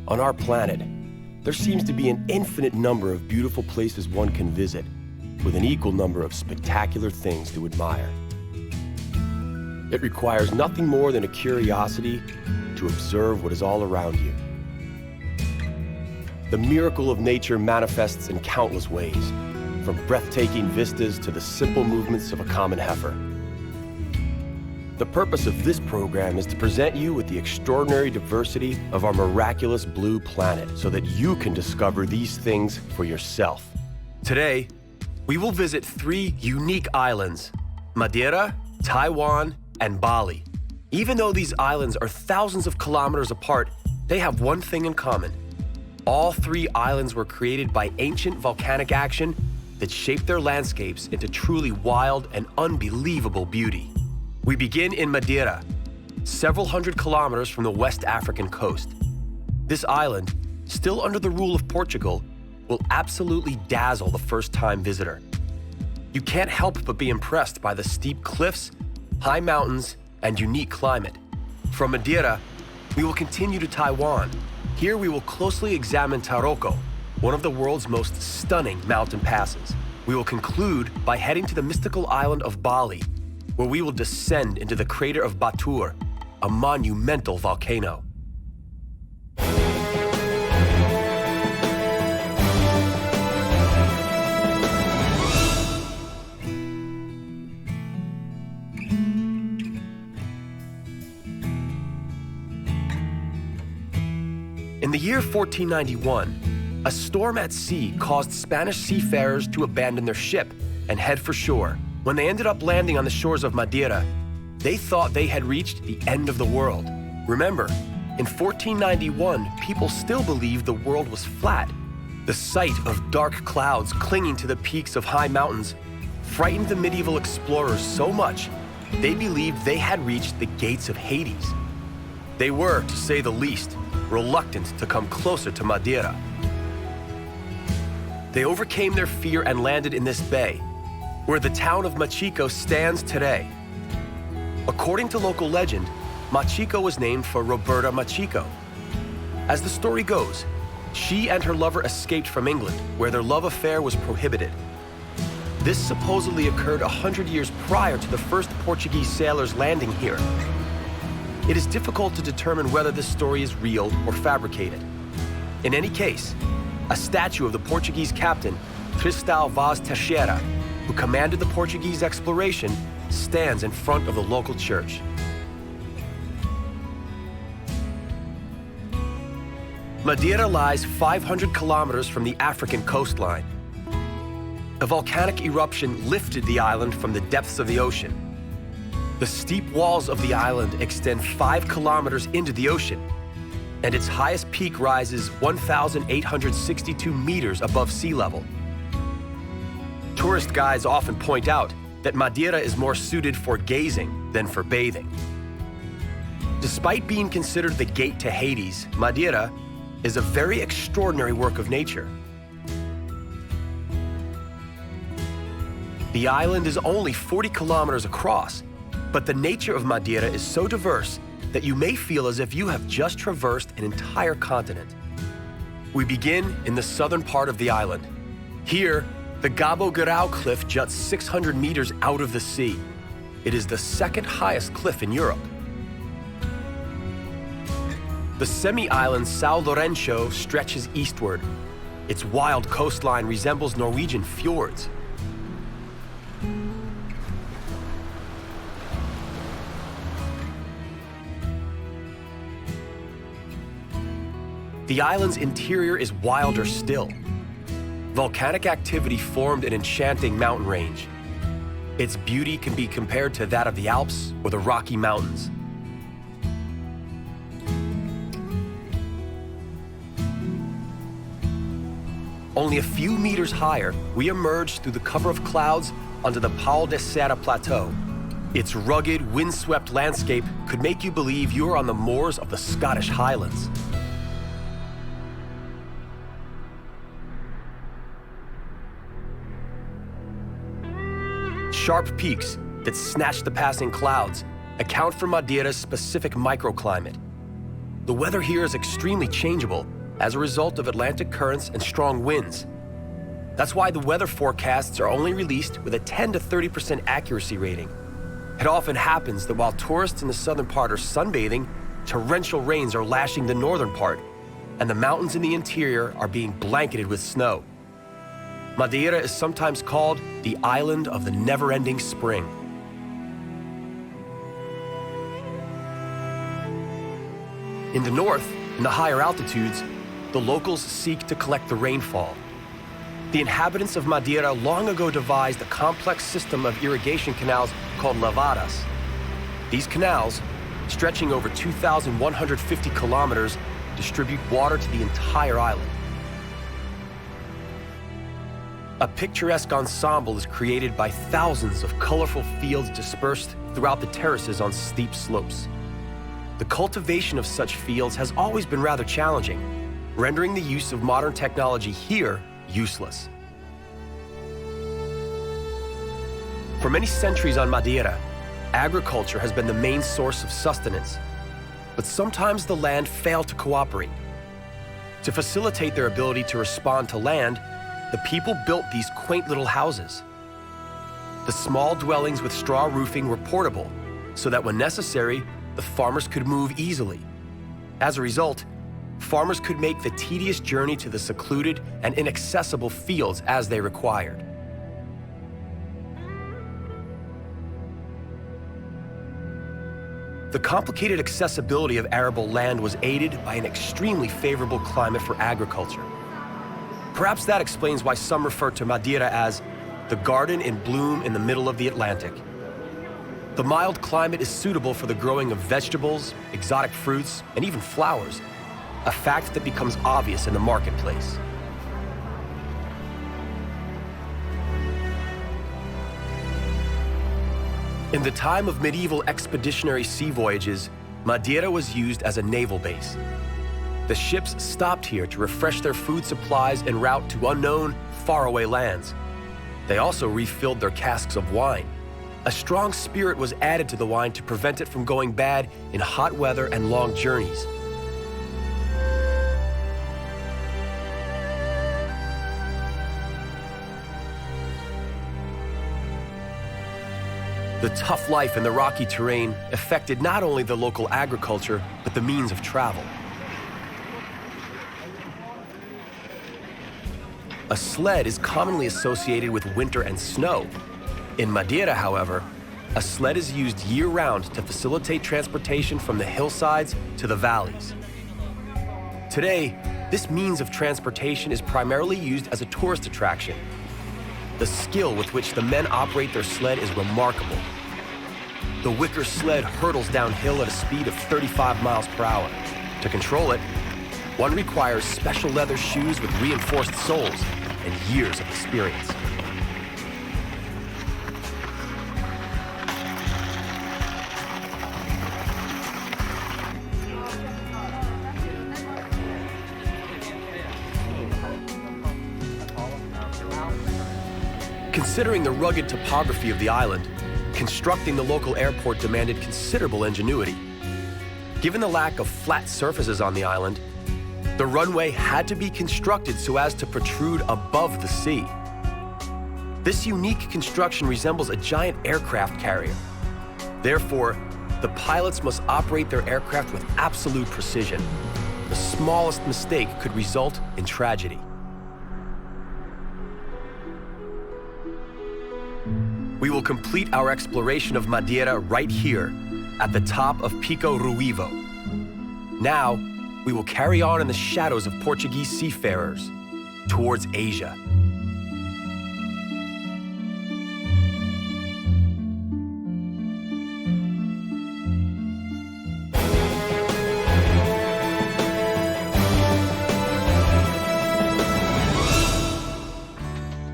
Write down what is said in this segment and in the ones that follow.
On our planet, there seems to be an infinite number of beautiful places one can visit, with an equal number of spectacular things to admire. It requires nothing more than a curiosity to observe what is all around you. The miracle of nature manifests in countless ways, from breathtaking vistas to the simple movements of a common heifer. The purpose of this program is to present you with the extraordinary diversity of our miraculous blue planet so that you can discover these things for yourself. Today, we will visit 3 unique islands: Madeira, Taiwan, and Bali. Even though these islands are thousands of kilometers apart, they have one thing in common. All 3 islands were created by ancient volcanic action that shaped their landscapes into truly wild and unbelievable beauty. We begin in Madeira, several hundred kilometers from the West African coast. This island, still under the rule of Portugal, will absolutely dazzle the first-time visitor. You can't help but be impressed by the steep cliffs, high mountains, and unique climate. From Madeira, we will continue to Taiwan. Here we will closely examine Teraco, one of the world's most stunning mountain passes. We will conclude by heading to the mystical island of Bali, where we will descend into the crater of Batur, a monumental volcano. In the year 1491, a storm at sea caused Spanish seafarers to abandon their ship and head for shore. When they ended up landing on the shores of Madeira, they thought they had reached the end of the world. Remember, in 1491, people still believed the world was flat. The sight of dark clouds clinging to the peaks of high mountains frightened the medieval explorers so much, they believed they had reached the gates of Hades. They were, to say the least, reluctant to come closer to Madeira. They overcame their fear and landed in this bay, where the town of Machiko stands today. According to local legend, Machiko was named for Roberta Machiko. As the story goes, she and her lover escaped from England, where their love affair was prohibited. This supposedly occurred 100 years prior to the first Portuguese sailors landing here. It is difficult to determine whether this story is real or fabricated. In any case, a statue of the Portuguese captain, Cristal Vaz Teixeira, who commanded the Portuguese exploration, stands in front of the local church. Madeira lies 500 kilometers from the African coastline. A volcanic eruption lifted the island from the depths of the ocean. The steep walls of the island extend 5 kilometers into the ocean, and its highest peak rises 1,862 meters above sea level. Tourist guides often point out that Madeira is more suited for gazing than for bathing. Despite being considered the gate to Hades, Madeira is a very extraordinary work of nature. The island is only 40 kilometers across, but the nature of Madeira is so diverse that you may feel as if you have just traversed an entire continent. We begin in the southern part of the island. Here, the Gabo Garau cliff juts 600 meters out of the sea. It is the second highest cliff in Europe. The semi-island São Lourenço stretches eastward. Its wild coastline resembles Norwegian fjords. The island's interior is wilder still. Volcanic activity formed an enchanting mountain range. Its beauty can be compared to that of the Alps or the Rocky Mountains. Only a few meters higher, we emerge through the cover of clouds onto the Pau de Serra Plateau. Its rugged, windswept landscape could make you believe you are on the moors of the Scottish Highlands. Sharp peaks that snatch the passing clouds account for Madeira's specific microclimate. The weather here is extremely changeable, as a result of Atlantic currents and strong winds. That's why the weather forecasts are only released with a 10 to 30% accuracy rating. It often happens that while tourists in the southern part are sunbathing, torrential rains are lashing the northern part, and the mountains in the interior are being blanketed with snow. Madeira is sometimes called the island of the never-ending spring. In the north, in the higher altitudes, the locals seek to collect the rainfall. The inhabitants of Madeira long ago devised a complex system of irrigation canals called lavadas. These canals, stretching over 2,150 kilometers, distribute water to the entire island. A picturesque ensemble is created by thousands of colorful fields dispersed throughout the terraces on steep slopes. The cultivation of such fields has always been rather challenging, rendering the use of modern technology here useless. For many centuries on Madeira, agriculture has been the main source of sustenance, but sometimes the land failed to cooperate. To facilitate their ability to respond to land, the people built these quaint little houses. The small dwellings with straw roofing were portable, so that when necessary, the farmers could move easily. As a result, farmers could make the tedious journey to the secluded and inaccessible fields as they required. The complicated accessibility of arable land was aided by an extremely favorable climate for agriculture. Perhaps that explains why some refer to Madeira as the garden in bloom in the middle of the Atlantic. The mild climate is suitable for the growing of vegetables, exotic fruits, and even flowers, a fact that becomes obvious in the marketplace. In the time of medieval expeditionary sea voyages, Madeira was used as a naval base. The ships stopped here to refresh their food supplies en route to unknown, faraway lands. They also refilled their casks of wine. A strong spirit was added to the wine to prevent it from going bad in hot weather and long journeys. The tough life in the rocky terrain affected not only the local agriculture, but the means of travel. A sled is commonly associated with winter and snow. In Madeira, however, a sled is used year-round to facilitate transportation from the hillsides to the valleys. Today, this means of transportation is primarily used as a tourist attraction. The skill with which the men operate their sled is remarkable. The wicker sled hurtles downhill at a speed of 35 miles per hour. To control it, one requires special leather shoes with reinforced soles and years of experience. Considering the rugged topography of the island, constructing the local airport demanded considerable ingenuity. Given the lack of flat surfaces on the island, the runway had to be constructed so as to protrude above the sea. This unique construction resembles a giant aircraft carrier. Therefore, the pilots must operate their aircraft with absolute precision. The smallest mistake could result in tragedy. We will complete our exploration of Madeira right here, at the top of Pico Ruivo. Now, we will carry on in the shadows of Portuguese seafarers towards Asia.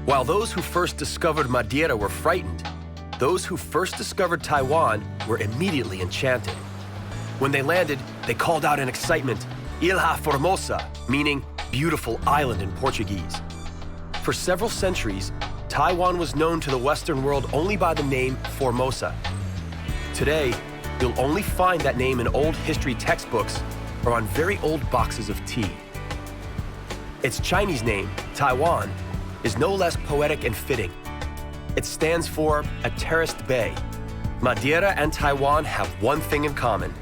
While those who first discovered Madeira were frightened, those who first discovered Taiwan were immediately enchanted. When they landed, they called out in excitement, Ilha Formosa, meaning beautiful island in Portuguese. For several centuries, Taiwan was known to the Western world only by the name Formosa. Today, you'll only find that name in old history textbooks or on very old boxes of tea. Its Chinese name, Taiwan, is no less poetic and fitting. It stands for a terraced bay. Madeira and Taiwan have one thing in common.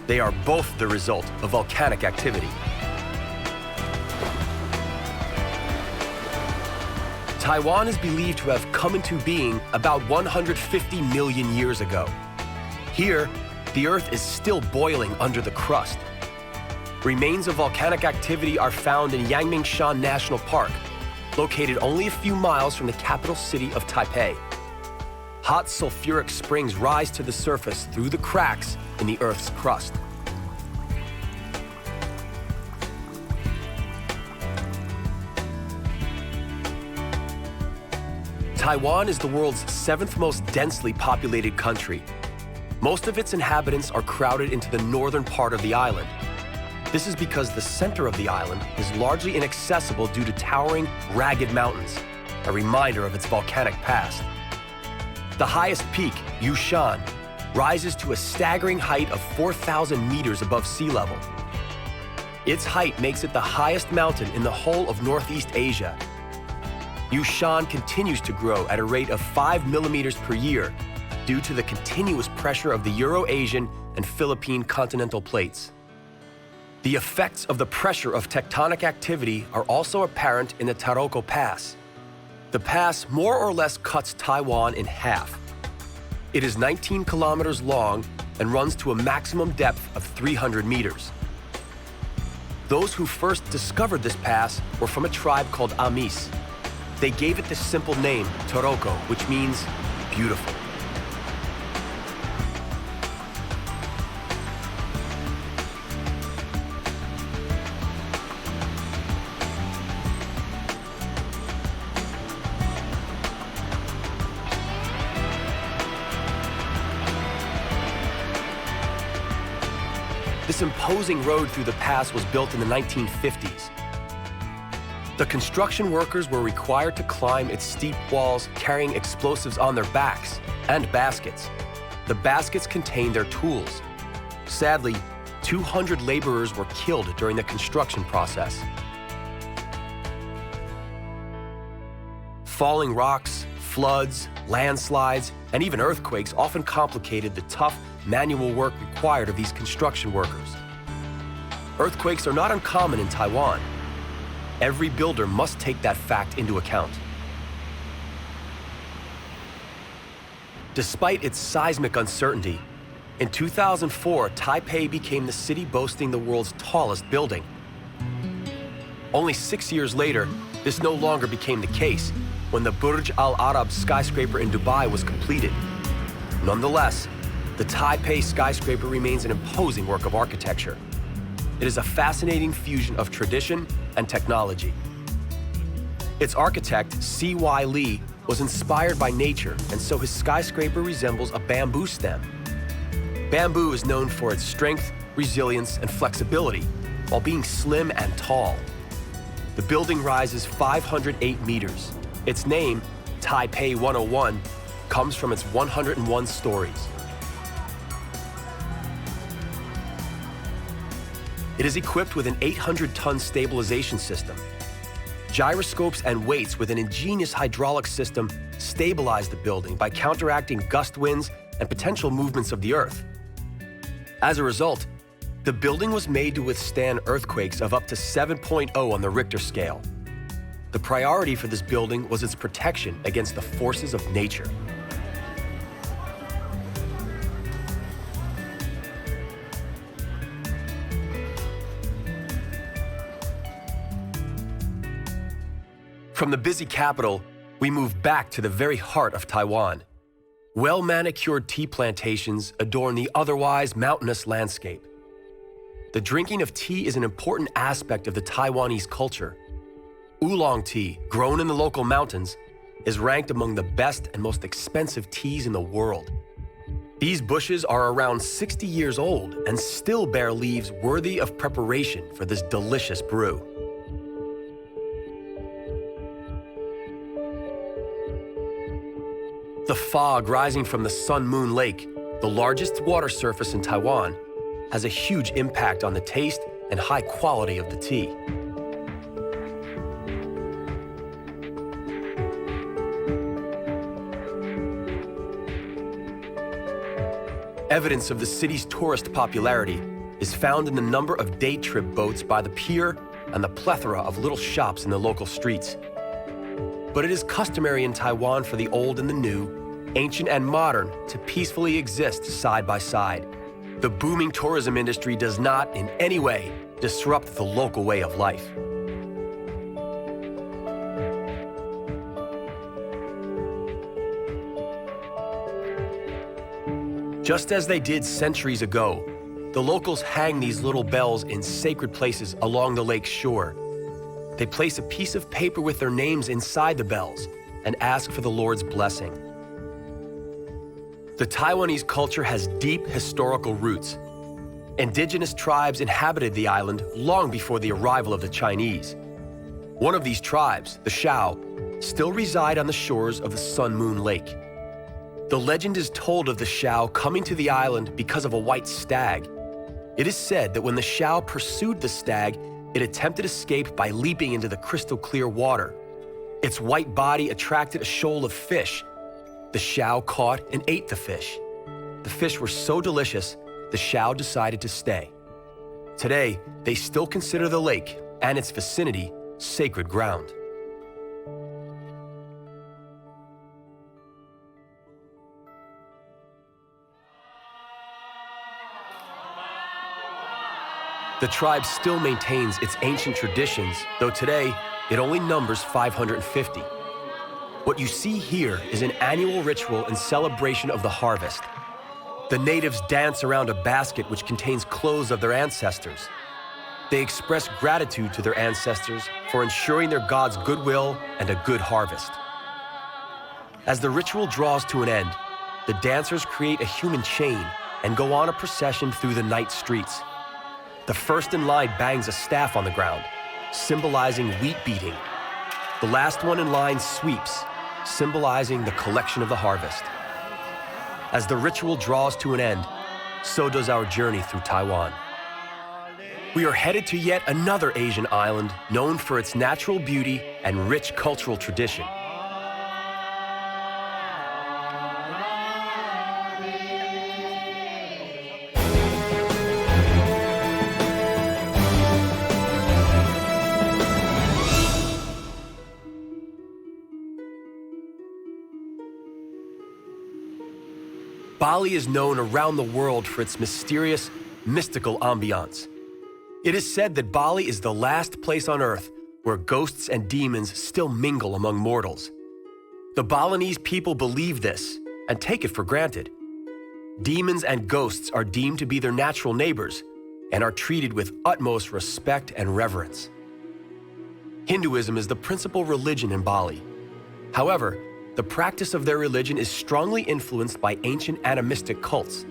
They are both the result of volcanic activity. Taiwan is believed to have come into being about 150 million years ago. Here, the Earth is still boiling under the crust. Remains of volcanic activity are found in Yangmingshan National Park, located only a few miles from the capital city of Taipei. Hot sulfuric springs rise to the surface through the cracks in the Earth's crust. Taiwan is the world's 7th most densely populated country. Most of its inhabitants are crowded into the northern part of the island. This is because the center of the island is largely inaccessible due to towering, ragged mountains, a reminder of its volcanic past. The highest peak, Yushan, rises to a staggering height of 4,000 meters above sea level. Its height makes it the highest mountain in the whole of Northeast Asia. Yushan continues to grow at a rate of 5 millimeters per year due to the continuous pressure of the Euro-Asian and Philippine continental plates. The effects of the pressure of tectonic activity are also apparent in the Teraco Pass. The pass more or less cuts Taiwan in half. It is 19 kilometers long and runs to a maximum depth of 300 meters. Those who first discovered this pass were from a tribe called Amis. They gave it the simple name, Teraco, which means beautiful. This imposing road through the pass was built in the 1950s. The construction workers were required to climb its steep walls carrying explosives on their backs and baskets. The baskets contained their tools. Sadly, 200 laborers were killed during the construction process. Falling rocks, floods, landslides, and even earthquakes often complicated the tough manual work required of these construction workers. Earthquakes are not uncommon in Taiwan. Every builder must take that fact into account. Despite its seismic uncertainty, in 2004, Taipei became the city boasting the world's tallest building. Only 6 years later, this no longer became the case when the Burj Al Arab skyscraper in Dubai was completed. Nonetheless, the Taipei skyscraper remains an imposing work of architecture. It is a fascinating fusion of tradition and technology. Its architect, C.Y. Lee, was inspired by nature, and so his skyscraper resembles a bamboo stem. Bamboo is known for its strength, resilience, and flexibility, while being slim and tall. The building rises 508 meters. Its name, Taipei 101, comes from its 101 stories. It is equipped with an 800-ton stabilization system. Gyroscopes and weights with an ingenious hydraulic system stabilize the building by counteracting gust winds and potential movements of the Earth. As a result, the building was made to withstand earthquakes of up to 7.0 on the Richter scale. The priority for this building was its protection against the forces of nature. From the busy capital, we move back to the very heart of Taiwan. Well-manicured tea plantations adorn the otherwise mountainous landscape. The drinking of tea is an important aspect of the Taiwanese culture. Oolong tea, grown in the local mountains, is ranked among the best and most expensive teas in the world. These bushes are around 60 years old and still bear leaves worthy of preparation for this delicious brew. The fog rising from the Sun Moon Lake, the largest water surface in Taiwan, has a huge impact on the taste and high quality of the tea. Evidence of the city's tourist popularity is found in the number of day trip boats by the pier and the plethora of little shops in the local streets. But it is customary in Taiwan for the old and the new, ancient and modern, to peacefully exist side by side. The booming tourism industry does not, in any way, disrupt the local way of life. Just as they did centuries ago, the locals hang these little bells in sacred places along the lake's shore. They place a piece of paper with their names inside the bells and ask for the Lord's blessing. The Taiwanese culture has deep historical roots. Indigenous tribes inhabited the island long before the arrival of the Chinese. One of these tribes, the Shao, still reside on the shores of the Sun Moon Lake. The legend is told of the Shao coming to the island because of a white stag. It is said that when the Shao pursued the stag, it attempted escape by leaping into the crystal clear water. Its white body attracted a shoal of fish. The Shao caught and ate the fish. The fish were so delicious, the Shao decided to stay. Today, they still consider the lake and its vicinity sacred ground. The tribe still maintains its ancient traditions, though today it only numbers 550. What you see here is an annual ritual in celebration of the harvest. The natives dance around a basket which contains clothes of their ancestors. They express gratitude to their ancestors for ensuring their gods' goodwill and a good harvest. As the ritual draws to an end, the dancers create a human chain and go on a procession through the night streets. The first in line bangs a staff on the ground, symbolizing wheat beating. The last one in line sweeps, symbolizing the collection of the harvest. As the ritual draws to an end, so does our journey through Taiwan. We are headed to yet another Asian island known for its natural beauty and rich cultural tradition. Bali is known around the world for its mysterious, mystical ambiance. It is said that Bali is the last place on Earth where ghosts and demons still mingle among mortals. The Balinese people believe this and take it for granted. Demons and ghosts are deemed to be their natural neighbors and are treated with utmost respect and reverence. Hinduism is the principal religion in Bali. However, the practice of their religion is strongly influenced by ancient animistic cults.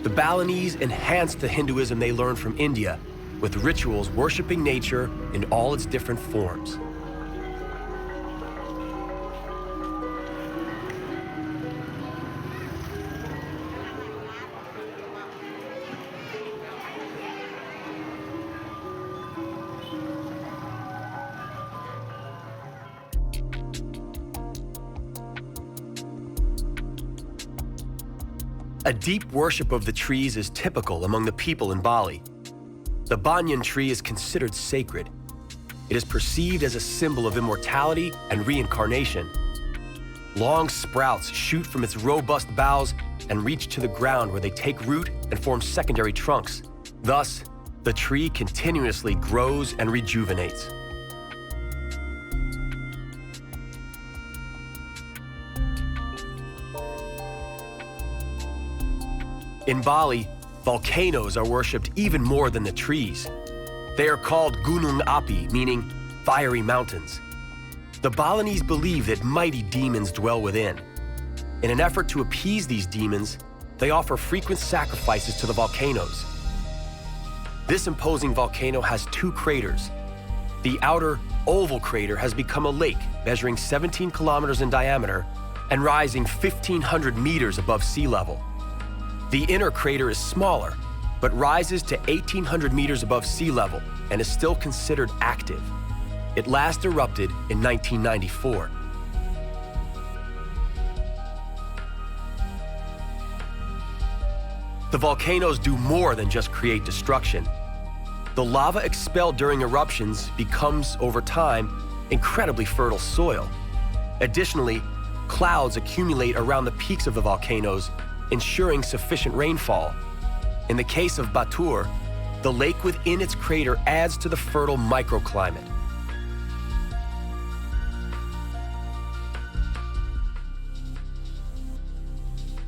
The Balinese enhanced the Hinduism they learned from India with rituals worshiping nature in all its different forms. A deep worship of the trees is typical among the people in Bali. The banyan tree is considered sacred. It is perceived as a symbol of immortality and reincarnation. Long sprouts shoot from its robust boughs and reach to the ground where they take root and form secondary trunks. Thus, the tree continuously grows and rejuvenates. In Bali, volcanoes are worshipped even more than the trees. They are called Gunung Api, meaning fiery mountains. The Balinese believe that mighty demons dwell within. In an effort to appease these demons, they offer frequent sacrifices to the volcanoes. This imposing volcano has two craters. The outer, oval crater has become a lake measuring 17 kilometers in diameter and rising 1,500 meters above sea level. The inner crater is smaller, but rises to 1,800 meters above sea level and is still considered active. It last erupted in 1994. The volcanoes do more than just create destruction. The lava expelled during eruptions becomes, over time, incredibly fertile soil. Additionally, clouds accumulate around the peaks of the volcanoes, ensuring sufficient rainfall. In the case of Batur, the lake within its crater adds to the fertile microclimate.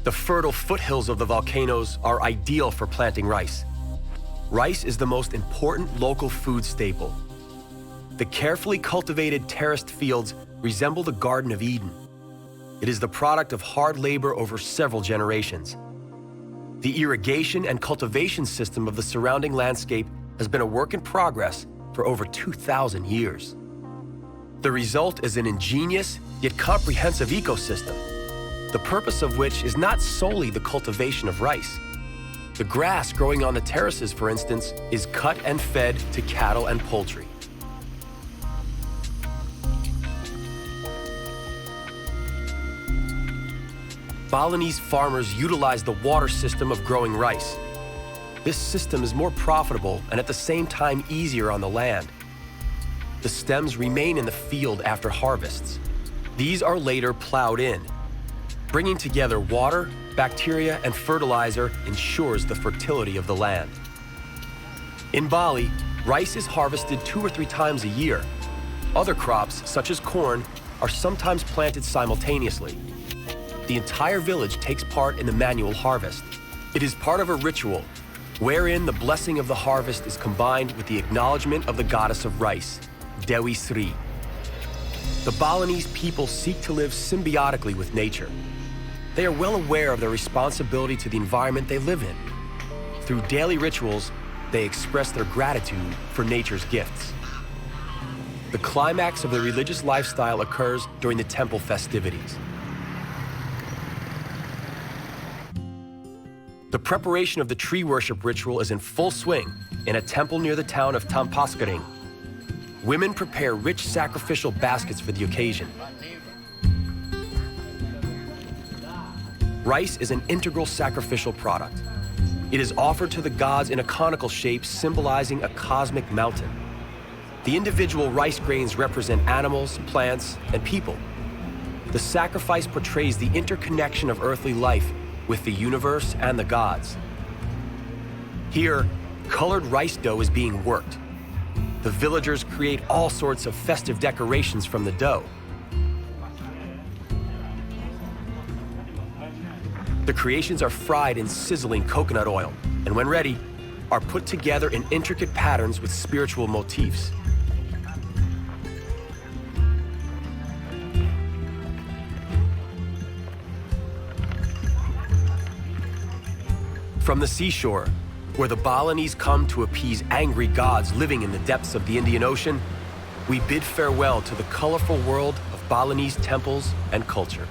The fertile foothills of the volcanoes are ideal for planting rice. Rice is the most important local food staple. The carefully cultivated terraced fields resemble the Garden of Eden. It is the product of hard labor over several generations. The irrigation and cultivation system of the surrounding landscape has been a work in progress for over 2,000 years. The result is an ingenious yet comprehensive ecosystem, the purpose of which is not solely the cultivation of rice. The grass growing on the terraces, for instance, is cut and fed to cattle and poultry. Balinese farmers utilize the water system of growing rice. This system is more profitable and at the same time easier on the land. The stems remain in the field after harvests. These are later plowed in. Bringing together water, bacteria, and fertilizer ensures the fertility of the land. In Bali, rice is harvested 2 or 3 times a year. Other crops, such as corn, are sometimes planted simultaneously. The entire village takes part in the manual harvest. It is part of a ritual wherein the blessing of the harvest is combined with the acknowledgement of the goddess of rice, Dewi Sri. The Balinese people seek to live symbiotically with nature. They are well aware of their responsibility to the environment they live in. Through daily rituals, they express their gratitude for nature's gifts. The climax of the religious lifestyle occurs during the temple festivities. The preparation of the tree worship ritual is in full swing in a temple near the town of Tampaskaring. Women prepare rich sacrificial baskets for the occasion. Rice is an integral sacrificial product. It is offered to the gods in a conical shape symbolizing a cosmic mountain. The individual rice grains represent animals, plants, and people. The sacrifice portrays the interconnection of earthly life with the universe and the gods. Here, colored rice dough is being worked. The villagers create all sorts of festive decorations from the dough. The creations are fried in sizzling coconut oil, and when ready, are put together in intricate patterns with spiritual motifs. From the seashore, where the Balinese come to appease angry gods living in the depths of the Indian Ocean, we bid farewell to the colorful world of Balinese temples and culture.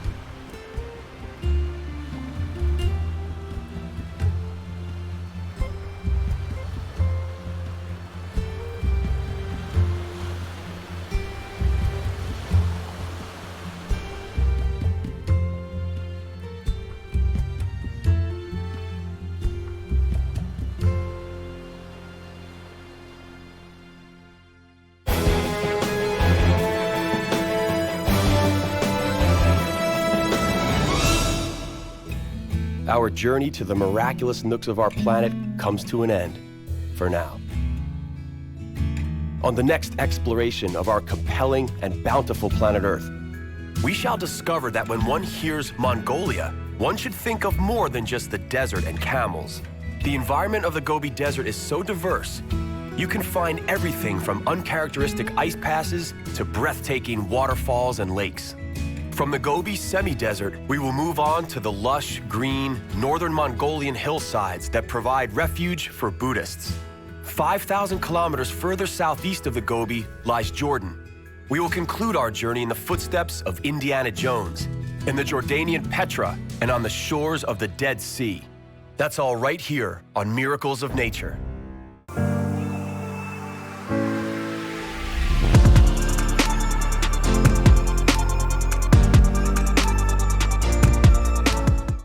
Our journey to the miraculous nooks of our planet comes to an end, for now. On the next exploration of our compelling and bountiful planet Earth, we shall discover that when one hears Mongolia, one should think of more than just the desert and camels. The environment of the Gobi Desert is so diverse, you can find everything from uncharacteristic ice passes to breathtaking waterfalls and lakes. From the Gobi semi-desert, we will move on to the lush, green, northern Mongolian hillsides that provide refuge for Buddhists. 5,000 kilometers further southeast of the Gobi lies Jordan. We will conclude our journey in the footsteps of Indiana Jones, in the Jordanian Petra, and on the shores of the Dead Sea. That's all right here on Miracles of Nature.